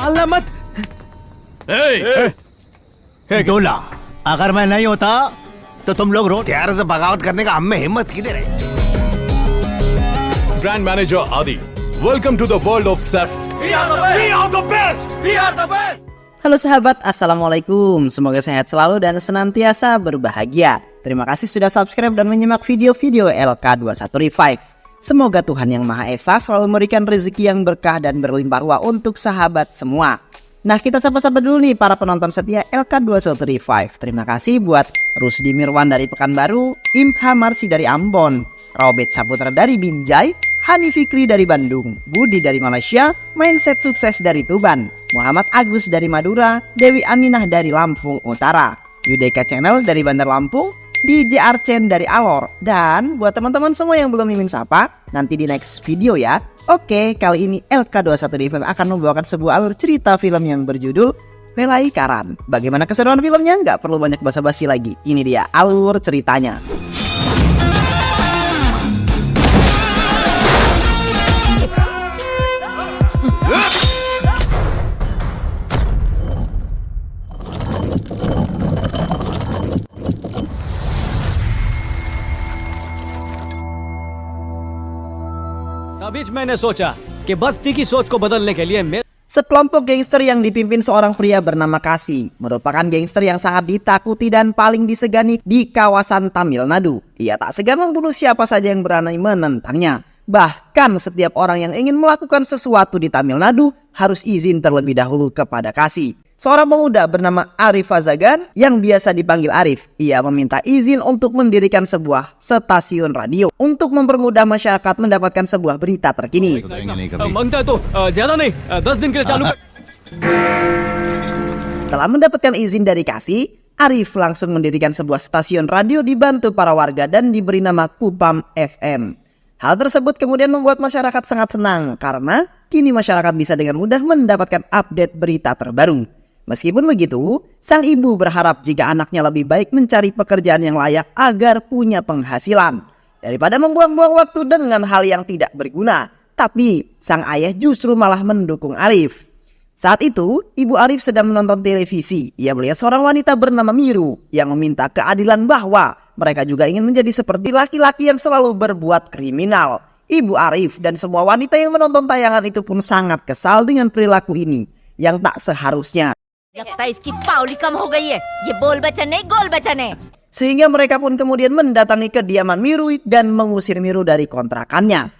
निकालना मत। डोला, अगर मैं नहीं होता तो तुम लोग रोड त्यार से बगावत करने का हम में हिम्मत किधर है? Brand Manager Adi, welcome to the world of SaaS. We are the best. Halo sahabat, Assalamualaikum. Semoga sehat selalu dan senantiasa berbahagia. Terima kasih sudah subscribe dan menyimak video-video LK21 Revive. Semoga Tuhan Yang Maha Esa selalu memberikan rezeki yang berkah dan berlimpah ruah untuk sahabat semua. Nah, kita sapa-sapa dulu nih para penonton setia LK21 Revive. Terima kasih buat Rusdi Mirwan dari Pekanbaru, Imha Marsi dari Ambon, Robert Saputra dari Binjai, Hani Fikri dari Bandung, Budi dari Malaysia, Mindset Sukses dari Tuban, Muhammad Agus dari Madura, Dewi Aminah dari Lampung Utara, Yudeka Channel dari Bandar Lampung, DJ Archen dari Alor. Dan buat teman-teman semua yang belum mimin sapa, nanti di next video ya. Oke, kali ini LK21 Revive akan membawakan sebuah alur cerita film yang berjudul Velai Karan. Bagaimana keseruan filmnya? Nggak perlu banyak basa-basi lagi. Ini dia alur ceritanya. तभी मैंने सोचा कि बस्ती की सोच को बदलने के लिए Sekelompok gangster yang dipimpin seorang pria bernama Kasih merupakan gangster yang sangat ditakuti dan paling disegani di kawasan Tamil Nadu. Ia tak segan membunuh siapa saja yang berani menentangnya. Bahkan setiap orang yang ingin melakukan sesuatu di Tamil Nadu harus izin terlebih dahulu kepada Kasih. Seorang pemuda bernama Arif Fazagan yang biasa dipanggil Arif. Ia meminta izin untuk mendirikan sebuah stasiun radio untuk mempermudah masyarakat mendapatkan sebuah berita terkini. Setelah mendapatkan izin dari Kasih, Arif langsung mendirikan sebuah stasiun radio dibantu para warga dan diberi nama Kupam FM. Hal tersebut kemudian membuat masyarakat sangat senang karena kini masyarakat bisa dengan mudah mendapatkan update berita terbaru. Meskipun begitu, sang ibu berharap jika anaknya lebih baik mencari pekerjaan yang layak agar punya penghasilan daripada membuang-buang waktu dengan hal yang tidak berguna. Tapi sang ayah justru malah mendukung Arif. Saat itu, ibu Arif sedang menonton televisi. Ia melihat seorang wanita bernama Miru yang meminta keadilan bahwa mereka juga ingin menjadi seperti laki-laki yang selalu berbuat kriminal. Ibu Arif dan semua wanita yang menonton tayangan itu pun sangat kesal dengan perilaku ini yang tak seharusnya. Sehingga mereka pun kemudian mendatangi kediaman Miru dan mengusir Miru dari kontrakannya.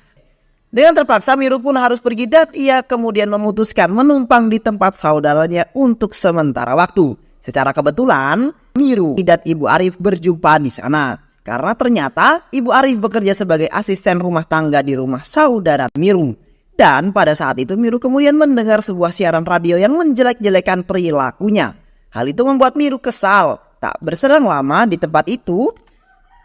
Dengan terpaksa Miru pun harus pergi dan ia kemudian memutuskan menumpang di tempat saudaranya untuk sementara waktu. Secara kebetulan Miru dan Ibu Arif berjumpa di sana. Karena ternyata Ibu Arif bekerja sebagai asisten rumah tangga di rumah saudara Miru. Dan pada saat itu Miru kemudian mendengar sebuah siaran radio yang menjelek-jelekan perilakunya. Hal itu membuat Miru kesal. Tak berselang lama di tempat itu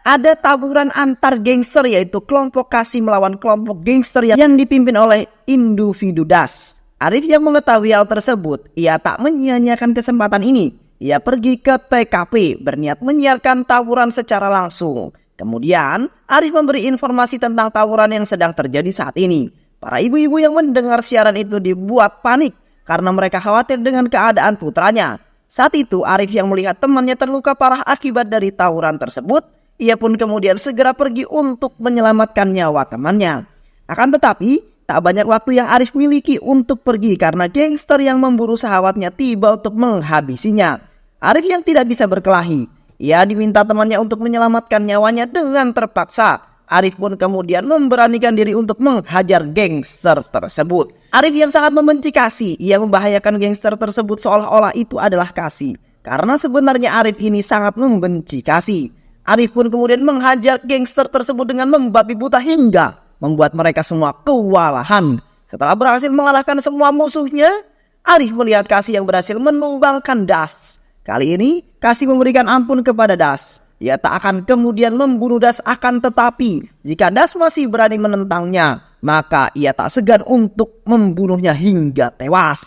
ada taburan antar gangster, yaitu kelompok Kasih melawan kelompok gangster yang dipimpin oleh individu Das. Arif yang mengetahui hal tersebut, ia tak menyia-nyiakan kesempatan ini. Ia pergi ke TKP berniat menyiarkan tawuran secara langsung. Kemudian Arif memberi informasi tentang tawuran yang sedang terjadi saat ini. Para ibu-ibu yang mendengar siaran itu dibuat panik karena mereka khawatir dengan keadaan putranya. Saat itu Arif yang melihat temannya terluka parah akibat dari tawuran tersebut, ia pun kemudian segera pergi untuk menyelamatkan nyawa temannya. Akan tetapi tak banyak waktu yang Arif miliki untuk pergi karena gangster yang memburu sahabatnya tiba untuk menghabisinya. Arif yang tidak bisa berkelahi, ia diminta temannya untuk menyelamatkan nyawanya dengan terpaksa. Arif pun kemudian memberanikan diri untuk menghajar gangster tersebut. Arif yang sangat membenci Kasih, ia membahayakan gangster tersebut seolah-olah itu adalah Kasih. Karena sebenarnya Arif ini sangat membenci Kasih. Arif pun kemudian menghajar gangster tersebut dengan membabi buta hingga membuat mereka semua kewalahan. Setelah berhasil mengalahkan semua musuhnya, Arif melihat Kasih yang berhasil menumbangkan Das. Kali ini Kasih memberikan ampun kepada Das. Ia tak akan kemudian membunuh Das, akan tetapi jika Das masih berani menentangnya, maka ia tak segan untuk membunuhnya hingga tewas.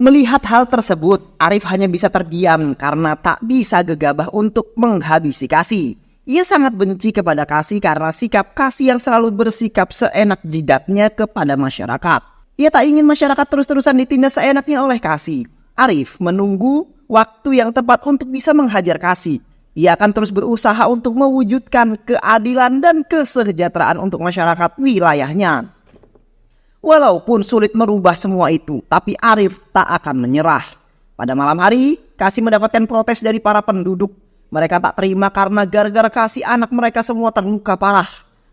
Melihat hal tersebut, Arif hanya bisa terdiam karena tak bisa gegabah untuk menghabisi Kasih. Ia sangat benci kepada Kasih karena sikap Kasih yang selalu bersikap seenak jidatnya kepada masyarakat. Ia tak ingin masyarakat terus-terusan ditindas seenaknya oleh Kasih. Arif menunggu waktu yang tepat untuk bisa menghajar Kasih. Ia akan terus berusaha untuk mewujudkan keadilan dan kesejahteraan untuk masyarakat wilayahnya. Walaupun sulit merubah semua itu, tapi Arif tak akan menyerah. Pada malam hari, Kasih mendapatkan protes dari para penduduk. Mereka tak terima karena gara-gara Kasih anak mereka semua terluka parah.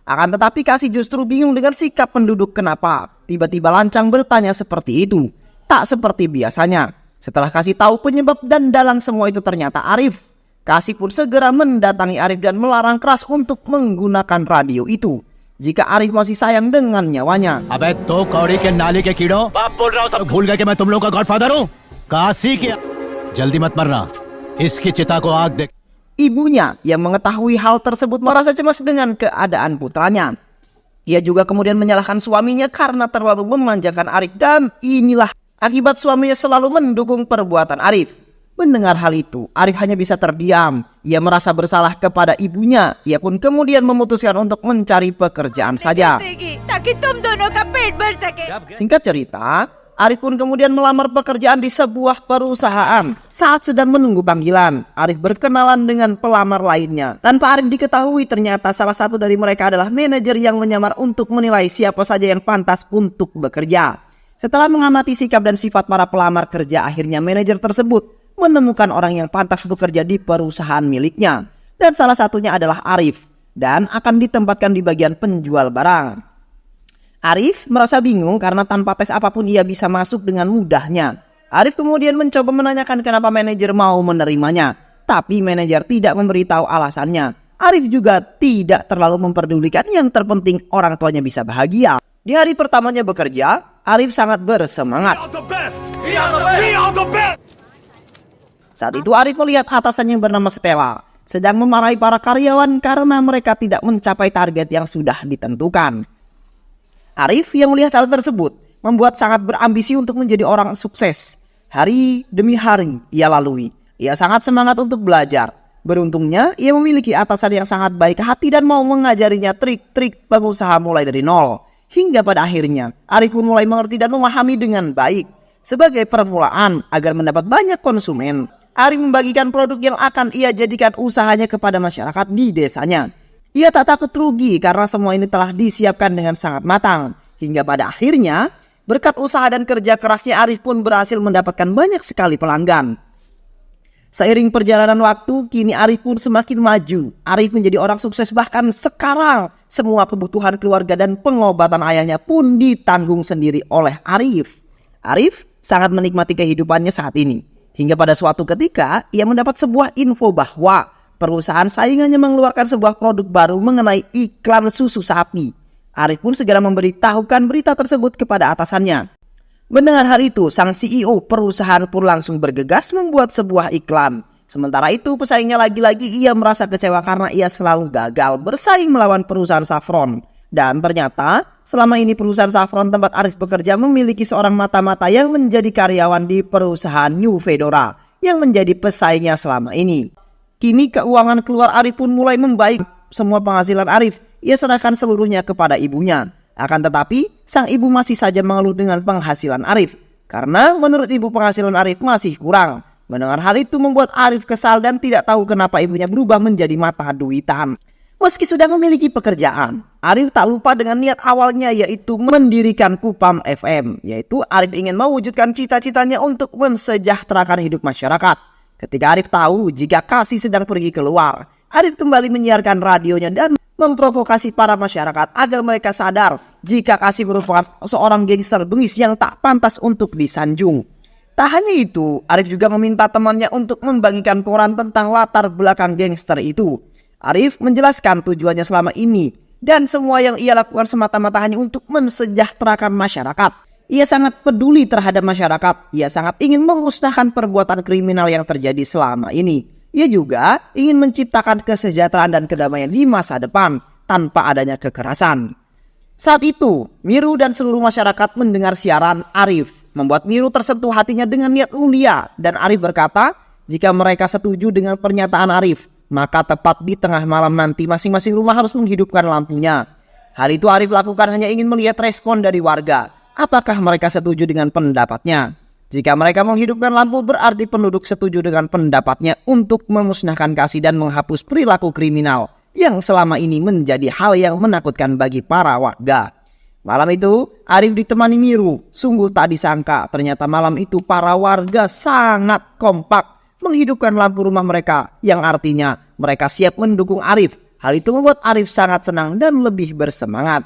Akan tetapi Kasih justru bingung dengan sikap penduduk kenapa tiba-tiba lancang bertanya seperti itu. Tak seperti biasanya. Setelah Kasih tahu penyebab dan dalang semua itu ternyata Arif. Kasih pun segera mendatangi Arif dan melarang keras untuk menggunakan radio itu. Jika Arif masih sayang dengan nyawanya. अबे तो कौड़ी के नाली के कीड़ों बाप बोल रहा हूँ सब भूल गए कि मैं तुम लोगों का गॉडफादर हूँ काशी की जल्दी मत मरना इसकी चिता को आग दे. Ibunya yang mengetahui hal tersebut merasa cemas dengan keadaan putranya. Ia juga kemudian menyalahkan suaminya karena terlalu memanjakan Arif dan inilah akibat suaminya selalu mendukung perbuatan Arif. Mendengar hal itu, Arif hanya bisa terdiam. Ia merasa bersalah kepada ibunya. Ia pun kemudian memutuskan untuk mencari pekerjaan saja. Singkat cerita, Arif pun kemudian melamar pekerjaan di sebuah perusahaan. Saat sedang menunggu panggilan, Arif berkenalan dengan pelamar lainnya. Tanpa Arif diketahui, ternyata salah satu dari mereka adalah manajer yang menyamar untuk menilai siapa saja yang pantas untuk bekerja. Setelah mengamati sikap dan sifat para pelamar kerja, akhirnya manajer tersebut menemukan orang yang pantas bekerja di perusahaan miliknya. Dan salah satunya adalah Arif. Dan akan ditempatkan di bagian penjual barang. Arif merasa bingung karena tanpa tes apapun ia bisa masuk dengan mudahnya. Arif kemudian mencoba menanyakan kenapa manajer mau menerimanya. Tapi manajer tidak memberitahu alasannya. Arif juga tidak terlalu memperdulikan, yang terpenting orang tuanya bisa bahagia. Di hari pertamanya bekerja, Arif sangat bersemangat. Saat itu Arif melihat atasannya yang bernama Stella sedang memarahi para karyawan karena mereka tidak mencapai target yang sudah ditentukan. Arif yang melihat hal tersebut membuat sangat berambisi untuk menjadi orang sukses. Hari demi hari ia lalui. Ia sangat semangat untuk belajar. Beruntungnya ia memiliki atasan yang sangat baik hati dan mau mengajarinya trik-trik pengusaha mulai dari nol. Hingga pada akhirnya Arif pun mulai mengerti dan memahami dengan baik. Sebagai permulaan agar mendapat banyak konsumen, Arif membagikan produk yang akan ia jadikan usahanya kepada masyarakat di desanya. Ia tak takut rugi karena semua ini telah disiapkan dengan sangat matang. Hingga pada akhirnya, berkat usaha dan kerja kerasnya Arif pun berhasil mendapatkan banyak sekali pelanggan. Seiring perjalanan waktu, kini Arif pun semakin maju. Arif menjadi orang sukses, bahkan sekarang semua kebutuhan keluarga dan pengobatan ayahnya pun ditanggung sendiri oleh Arif. Arif sangat menikmati kehidupannya saat ini. Hingga pada suatu ketika, ia mendapat sebuah info bahwa perusahaan saingannya mengeluarkan sebuah produk baru mengenai iklan susu sapi. Arif pun segera memberitahukan berita tersebut kepada atasannya. Mendengar hal itu, sang CEO perusahaan pun langsung bergegas membuat sebuah iklan. Sementara itu, pesaingnya lagi-lagi ia merasa kecewa karena ia selalu gagal bersaing melawan perusahaan saffron. Dan ternyata, selama ini perusahaan saffron tempat Arif bekerja memiliki seorang mata-mata yang menjadi karyawan di perusahaan New Fedora yang menjadi pesaingnya selama ini. Kini keuangan keluar Arif pun mulai membaik. Semua penghasilan Arif ia serahkan seluruhnya kepada ibunya. Akan tetapi, sang ibu masih saja mengeluh dengan penghasilan Arif. Karena menurut ibu penghasilan Arif masih kurang. Mendengar hal itu membuat Arif kesal dan tidak tahu kenapa ibunya berubah menjadi mata duitan. Meski sudah memiliki pekerjaan, Arif tak lupa dengan niat awalnya, yaitu mendirikan Kupam FM. Yaitu Arif ingin mewujudkan cita-citanya untuk mensejahterakan hidup masyarakat. Ketika Arif tahu jika Kasih sedang pergi keluar, Arif kembali menyiarkan radionya dan memprovokasi para masyarakat agar mereka sadar jika Kasih merupakan seorang gangster bengis yang tak pantas untuk disanjung. Tak hanya itu, Arif juga meminta temannya untuk membagikan koran tentang latar belakang gangster itu. Arif menjelaskan tujuannya selama ini dan semua yang ia lakukan semata-mata hanya untuk mensejahterakan masyarakat. Ia sangat peduli terhadap masyarakat. Ia sangat ingin memusnahkan perbuatan kriminal yang terjadi selama ini. Ia juga ingin menciptakan kesejahteraan dan kedamaian di masa depan tanpa adanya kekerasan. Saat itu, Miru dan seluruh masyarakat mendengar siaran Arif. Membuat Miru tersentuh hatinya dengan niat mulia. Dan Arif berkata, jika mereka setuju dengan pernyataan Arif, maka tepat di tengah malam nanti masing-masing rumah harus menghidupkan lampunya. Hal itu Arif lakukan hanya ingin melihat respon dari warga. apakah mereka setuju dengan pendapatnya. Jika mereka menghidupkan lampu, berarti penduduk setuju dengan pendapatnya untuk memusnahkan Kasih dan menghapus perilaku kriminal yang selama ini menjadi hal yang menakutkan bagi para warga. Malam itu, Arif ditemani Miru. Sungguh tak disangka, ternyata malam itu para warga sangat kompak menghidupkan lampu rumah mereka, yang artinya mereka siap mendukung Arif. Hal itu membuat Arif sangat senang dan lebih bersemangat.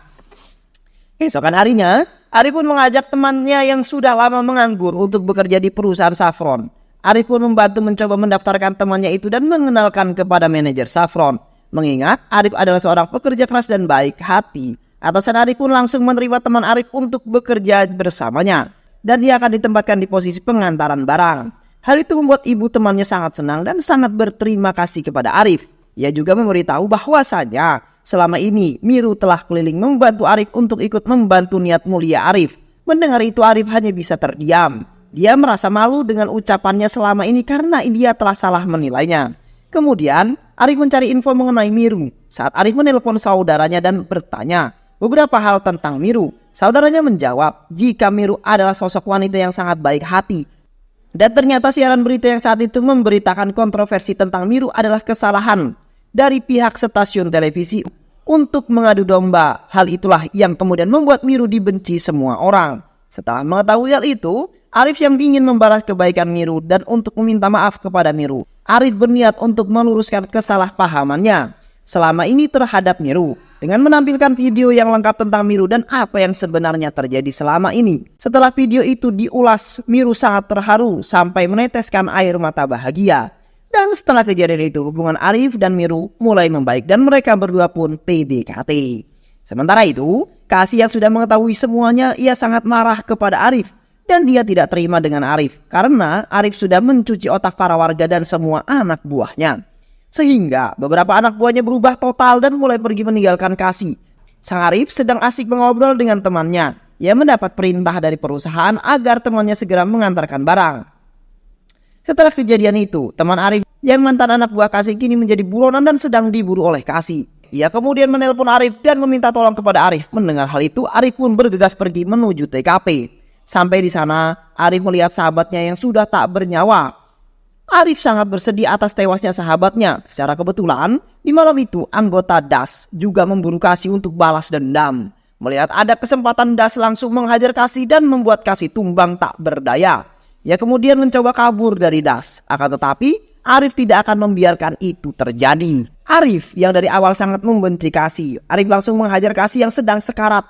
Esokan harinya, Arif pun mengajak temannya yang sudah lama menganggur untuk bekerja di perusahaan Saffron. Arif pun membantu mencoba mendaftarkan temannya itu dan mengenalkan kepada manajer Saffron. Mengingat Arif adalah seorang pekerja keras dan baik hati, atasan Arif pun langsung menerima teman Arif untuk bekerja bersamanya. Dan ia akan ditempatkan di posisi pengantaran barang. Hal itu membuat ibu temannya sangat senang dan sangat berterima kasih kepada Arif. Ia juga memberitahu bahwasanya selama ini Miru telah keliling membantu Arif untuk ikut membantu niat mulia Arif. Mendengar itu Arif hanya bisa terdiam. Dia merasa malu dengan ucapannya selama ini karena dia telah salah menilainya. Kemudian Arif mencari info mengenai Miru. Saat Arif menelpon saudaranya dan bertanya beberapa hal tentang Miru, saudaranya menjawab jika Miru adalah sosok wanita yang sangat baik hati. Dan ternyata siaran berita yang saat itu memberitakan kontroversi tentang Miru adalah kesalahan dari pihak stasiun televisi untuk mengadu domba. Hal itulah yang kemudian membuat Miru dibenci semua orang. Setelah mengetahui hal itu, Arif yang ingin membalas kebaikan Miru dan untuk meminta maaf kepada Miru, Arif berniat untuk meluruskan kesalahpahamannya selama ini terhadap Miru dengan menampilkan video yang lengkap tentang Miru dan apa yang sebenarnya terjadi selama ini. Setelah video itu diulas, Miru sangat terharu sampai meneteskan air mata bahagia. Dan setelah kejadian itu, hubungan Arif dan Miru mulai membaik dan mereka berdua pun PDKT. Sementara itu, Kasih yang sudah mengetahui semuanya, ia sangat marah kepada Arif. Dan dia tidak terima dengan Arif karena Arif sudah mencuci otak para warga dan semua anak buahnya. Sehingga beberapa anak buahnya berubah total dan mulai pergi meninggalkan Kasih. Sang Arif sedang asik mengobrol dengan temannya. Ia mendapat perintah dari perusahaan agar temannya segera mengantarkan barang. Setelah kejadian itu, teman Arif yang mantan anak buah Kasih kini menjadi buronan dan sedang diburu oleh Kasih. Ia kemudian menelpon Arif dan meminta tolong kepada Arif. Mendengar hal itu, Arif pun bergegas pergi menuju TKP. Sampai di sana, Arif melihat sahabatnya yang sudah tak bernyawa. Arif sangat bersedih atas tewasnya sahabatnya. Secara kebetulan, di malam itu anggota DAS juga memburu Kasih untuk balas dendam. Melihat ada kesempatan, DAS langsung menghajar Kasih dan membuat Kasih tumbang tak berdaya. Ia kemudian mencoba kabur dari DAS. Akan tetapi, Arif tidak akan membiarkan itu terjadi. Arif yang dari awal sangat membenci Kasih, Arif langsung menghajar Kasih yang sedang sekarat.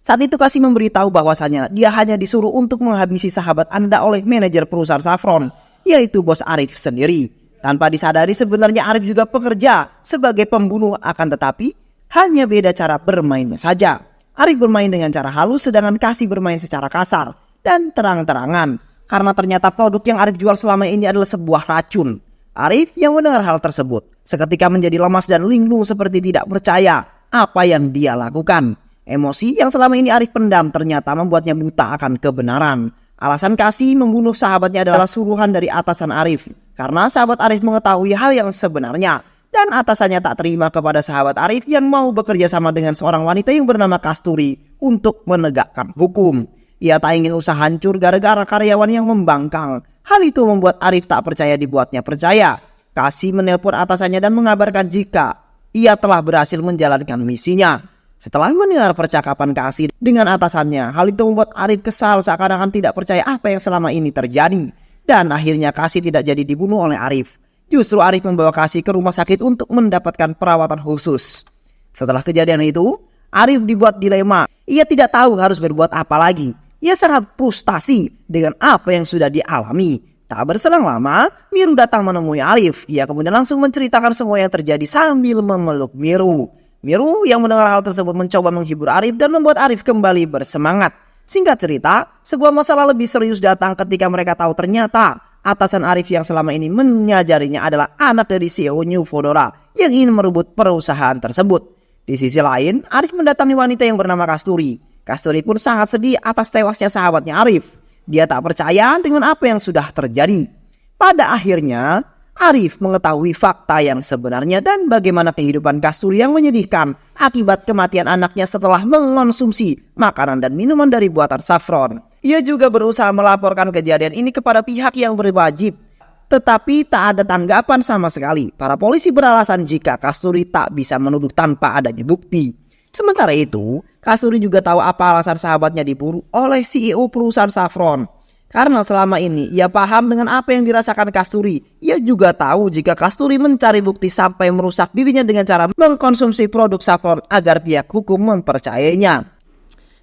Saat itu Kasih memberitahu bahwasanya dia hanya disuruh untuk menghabisi sahabat Anda oleh manajer perusahaan Saffron, yaitu bos Arif sendiri. Tanpa disadari sebenarnya Arif juga bekerja sebagai pembunuh, akan tetapi hanya beda cara bermainnya saja. Arif bermain dengan cara halus sedangkan Kasih bermain secara kasar dan terang-terangan. Karena ternyata produk yang Arif jual selama ini adalah sebuah racun. Arif yang mendengar hal tersebut seketika menjadi lemas dan linglung seperti tidak percaya apa yang dia lakukan. Emosi yang selama ini Arif pendam ternyata membuatnya buta akan kebenaran. Alasan Kasih membunuh sahabatnya adalah suruhan dari atasan Arif. Karena sahabat Arif mengetahui hal yang sebenarnya. Dan atasannya tak terima kepada sahabat Arif yang mau bekerja sama dengan seorang wanita yang bernama Kasturi untuk menegakkan hukum. Ia tak ingin usaha hancur gara-gara karyawan yang membangkang. Hal itu membuat Arif tak percaya dibuatnya percaya. Kasih menelpon atasannya dan mengabarkan jika ia telah berhasil menjalankan misinya. Setelah mendengar percakapan Kasih dengan atasannya, hal itu membuat Arif kesal seakan-akan tidak percaya apa yang selama ini terjadi. Dan akhirnya Kasih tidak jadi dibunuh oleh Arif. Justru Arif membawa Kasih ke rumah sakit untuk mendapatkan perawatan khusus. Setelah kejadian itu, Arif dibuat dilema. Ia tidak tahu harus berbuat apa lagi. Ia sangat frustasi dengan apa yang sudah dialami. Tak berselang lama, Miru datang menemui Arif. Ia kemudian langsung menceritakan semua yang terjadi sambil memeluk Miru. Miru yang mendengar hal tersebut mencoba menghibur Arif dan membuat Arif kembali bersemangat. Singkat cerita, sebuah masalah lebih serius datang ketika mereka tahu ternyata atasan Arif yang selama ini menyajarinya adalah anak dari CEO New Fodora yang ingin merebut perusahaan tersebut. Di sisi lain, Arif mendatangi wanita yang bernama Kasturi. Kasturi pun sangat sedih atas tewasnya sahabatnya Arif. Dia tak percaya dengan apa yang sudah terjadi. Pada akhirnya, Arif mengetahui fakta yang sebenarnya dan bagaimana kehidupan Kasturi yang menyedihkan akibat kematian anaknya setelah mengonsumsi makanan dan minuman dari buatan Saffron. Ia juga berusaha melaporkan kejadian ini kepada pihak yang berwajib, tetapi tak ada tanggapan sama sekali. Para polisi beralasan jika Kasturi tak bisa menuduh tanpa adanya bukti. Sementara itu, Kasturi juga tahu apa alasan sahabatnya diburu oleh CEO perusahaan Saffron. Karena selama ini ia paham dengan apa yang dirasakan Kasturi. Ia juga tahu jika Kasturi mencari bukti sampai merusak dirinya dengan cara mengkonsumsi produk Saffron agar pihak hukum mempercayainya.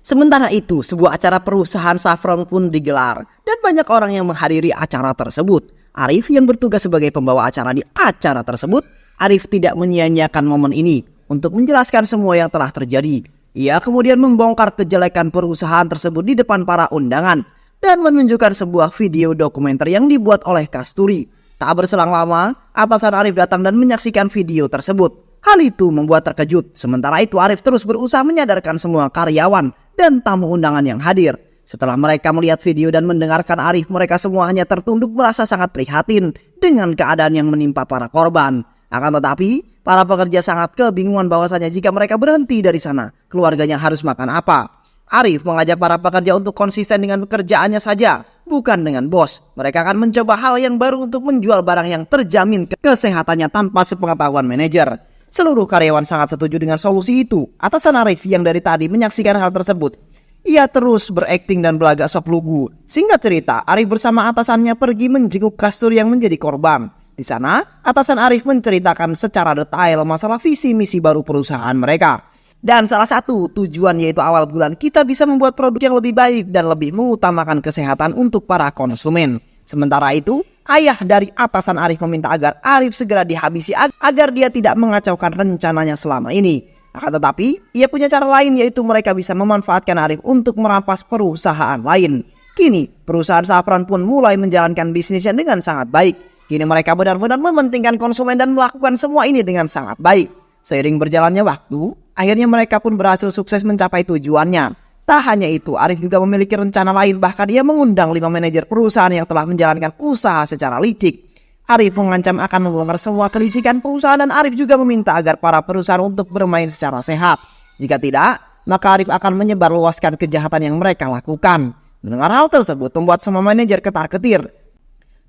Sementara itu, sebuah acara perusahaan Saffron pun digelar dan banyak orang yang menghadiri acara tersebut. Arif yang bertugas sebagai pembawa acara di acara tersebut, Arif tidak menyia-nyiakan momen ini untuk menjelaskan semua yang telah terjadi. Ia kemudian membongkar kejelekan perusahaan tersebut di depan para undangan dan menunjukkan sebuah video dokumenter yang dibuat oleh Kasturi. Tak berselang lama, atasan Arif datang dan menyaksikan video tersebut. Hal itu membuat terkejut. Sementara itu Arif terus berusaha menyadarkan semua karyawan dan tamu undangan yang hadir. Setelah mereka melihat video dan mendengarkan Arif, mereka semua hanya tertunduk merasa sangat prihatin dengan keadaan yang menimpa para korban. Akan tetapi, para pekerja sangat kebingungan bahwasanya jika mereka berhenti dari sana, keluarganya harus makan apa. Arif mengajak para pekerja untuk konsisten dengan pekerjaannya saja, bukan dengan bos. Mereka akan mencoba hal yang baru untuk menjual barang yang terjamin kesehatannya tanpa sepengetahuan manajer. Seluruh karyawan sangat setuju dengan solusi itu. Atasan Arif yang dari tadi menyaksikan hal tersebut, ia terus berakting dan belagak sok lugu. Singkat cerita, Arif bersama atasannya pergi menjenguk Kasturi yang menjadi korban. Di sana, atasan Arif menceritakan secara detail masalah visi misi baru perusahaan mereka. Dan salah satu tujuan yaitu awal bulan kita bisa membuat produk yang lebih baik dan lebih mengutamakan kesehatan untuk para konsumen. Sementara itu, ayah dari atasan Arif meminta agar Arif segera dihabisi agar dia tidak mengacaukan rencananya selama ini. Akan tetapi, ia punya cara lain yaitu mereka bisa memanfaatkan Arif untuk merampas perusahaan lain. Kini, perusahaan Saffron pun mulai menjalankan bisnisnya dengan sangat baik. Kini mereka benar-benar mementingkan konsumen dan melakukan semua ini dengan sangat baik. Seiring berjalannya waktu, akhirnya mereka pun berhasil sukses mencapai tujuannya. Tak hanya itu, Arif juga memiliki rencana lain, bahkan ia mengundang 5 manajer perusahaan yang telah menjalankan usaha secara licik. Arif mengancam akan membongkar semua kelicikan perusahaan dan Arif juga meminta agar para perusahaan untuk bermain secara sehat. Jika tidak, maka Arif akan menyebarluaskan kejahatan yang mereka lakukan. Mendengar hal tersebut membuat semua manajer ketar-ketir.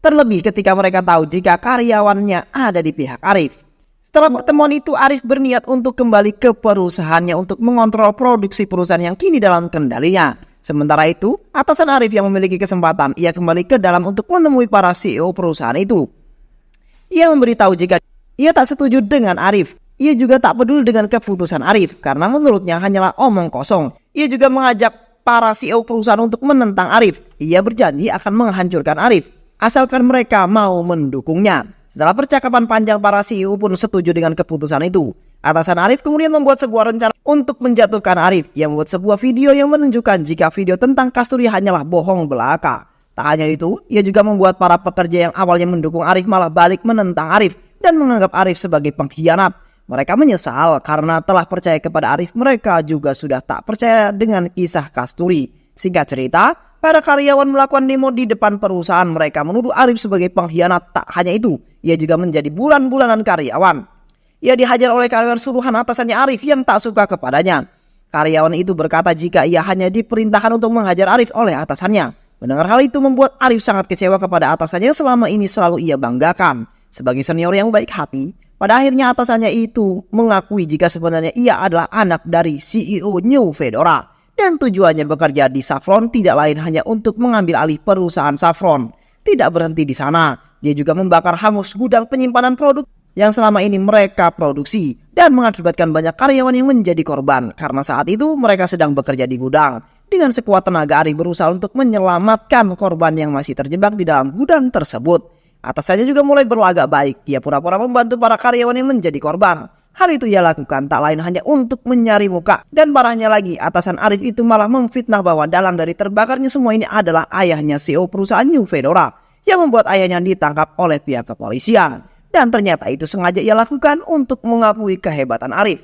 Terlebih ketika mereka tahu jika karyawannya ada di pihak Arif. Setelah pertemuan itu, Arif berniat untuk kembali ke perusahaannya untuk mengontrol produksi perusahaan yang kini dalam kendalinya. Sementara itu, atasan Arif yang memiliki kesempatan, ia kembali ke dalam untuk menemui para CEO perusahaan itu. Ia memberitahu jika ia tak setuju dengan Arif. Ia juga tak peduli dengan keputusan Arif, karena menurutnya hanyalah omong kosong. Ia juga mengajak para CEO perusahaan untuk menentang Arif. Ia berjanji akan menghancurkan Arif, asalkan mereka mau mendukungnya. Setelah percakapan panjang, para CEO pun setuju dengan keputusan itu. Atasan Arif kemudian membuat sebuah rencana untuk menjatuhkan Arif. Ia membuat sebuah video yang menunjukkan jika video tentang Kasturi hanyalah bohong belaka. Tak hanya itu, ia juga membuat para pekerja yang awalnya mendukung Arif malah balik menentang Arif dan menganggap Arif sebagai pengkhianat. Mereka menyesal karena telah percaya kepada Arif, mereka juga sudah tak percaya dengan kisah Kasturi. Singkat cerita, para karyawan melakukan demo di depan perusahaan. Mereka menuduh Arif sebagai pengkhianat. Tak hanya itu, ia juga menjadi bulan-bulanan karyawan. Ia dihajar oleh karyawan suruhan atasannya Arif yang tak suka kepadanya. Karyawan itu berkata jika ia hanya diperintahkan untuk menghajar Arif oleh atasannya. Mendengar hal itu membuat Arif sangat kecewa kepada atasannya yang selama ini selalu ia banggakan. Sebagai senior yang baik hati, pada akhirnya atasannya itu mengakui jika sebenarnya ia adalah anak dari CEO New Fedora. Dan tujuannya bekerja di Saffron tidak lain hanya untuk mengambil alih perusahaan Saffron. Tidak berhenti di sana, dia juga membakar hangus gudang penyimpanan produk yang selama ini mereka produksi dan mengakibatkan banyak karyawan yang menjadi korban karena saat itu mereka sedang bekerja di gudang. Dengan sekuat tenaga Arif berusaha untuk menyelamatkan korban yang masih terjebak di dalam gudang tersebut. Atasannya juga mulai berlagak baik, ia pura-pura membantu para karyawan yang menjadi korban. Hal itu ia lakukan tak lain hanya untuk mencari muka. Dan parahnya lagi, atasan Arif itu malah memfitnah bahwa dalang dari terbakarnya semua ini adalah ayahnya CEO perusahaan New Fedora, yang membuat ayahnya ditangkap oleh pihak kepolisian. Dan ternyata itu sengaja ia lakukan untuk mengakui kehebatan Arif.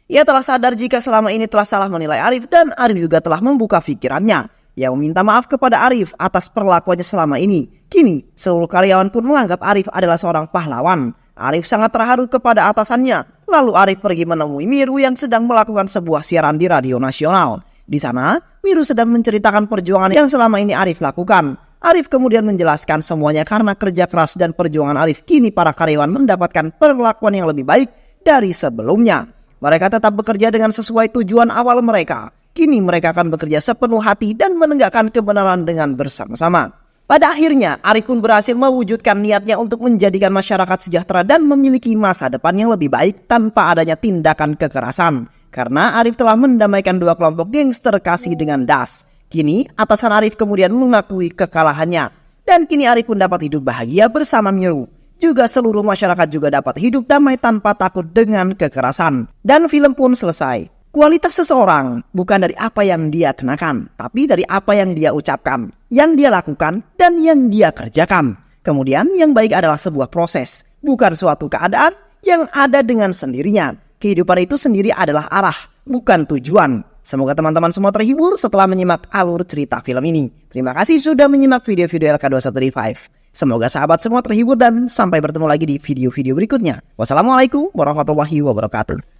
Ia telah sadar jika selama ini telah salah menilai Arif dan Arif juga telah membuka pikirannya. yang meminta maaf kepada Arif atas perlakuannya selama ini. Kini, seluruh karyawan pun menganggap Arif adalah seorang pahlawan. Arif sangat terharu kepada atasannya. Lalu Arif pergi menemui Miru yang sedang melakukan sebuah siaran di radio nasional. Di sana, Miru sedang menceritakan perjuangan yang selama ini Arif lakukan. Arif kemudian menjelaskan semuanya karena kerja keras dan perjuangan Arif, kini para karyawan mendapatkan perlakuan yang lebih baik dari sebelumnya. Mereka tetap bekerja dengan sesuai tujuan awal mereka. Kini mereka akan bekerja sepenuh hati dan menegakkan kebenaran dengan bersama-sama. Pada akhirnya, Arif pun berhasil mewujudkan niatnya untuk menjadikan masyarakat sejahtera dan memiliki masa depan yang lebih baik tanpa adanya tindakan kekerasan. Karena Arif telah mendamaikan dua kelompok gangster Kasih dengan Das. Kini, atasan Arif kemudian mengakui kekalahannya. Dan kini Arif pun dapat hidup bahagia bersama Miru. Juga seluruh masyarakat juga dapat hidup damai tanpa takut dengan kekerasan. Dan film pun selesai. Kualitas seseorang bukan dari apa yang dia kenakan, tapi dari apa yang dia ucapkan, yang dia lakukan, dan yang dia kerjakan. Kemudian yang baik adalah sebuah proses, bukan suatu keadaan yang ada dengan sendirinya. Kehidupan itu sendiri adalah arah, bukan tujuan. Semoga teman-teman semua terhibur setelah menyimak alur cerita film ini. Terima kasih sudah menyimak video-video LK2135. Semoga sahabat semua terhibur dan sampai bertemu lagi di video-video berikutnya. Wassalamualaikum warahmatullahi wabarakatuh.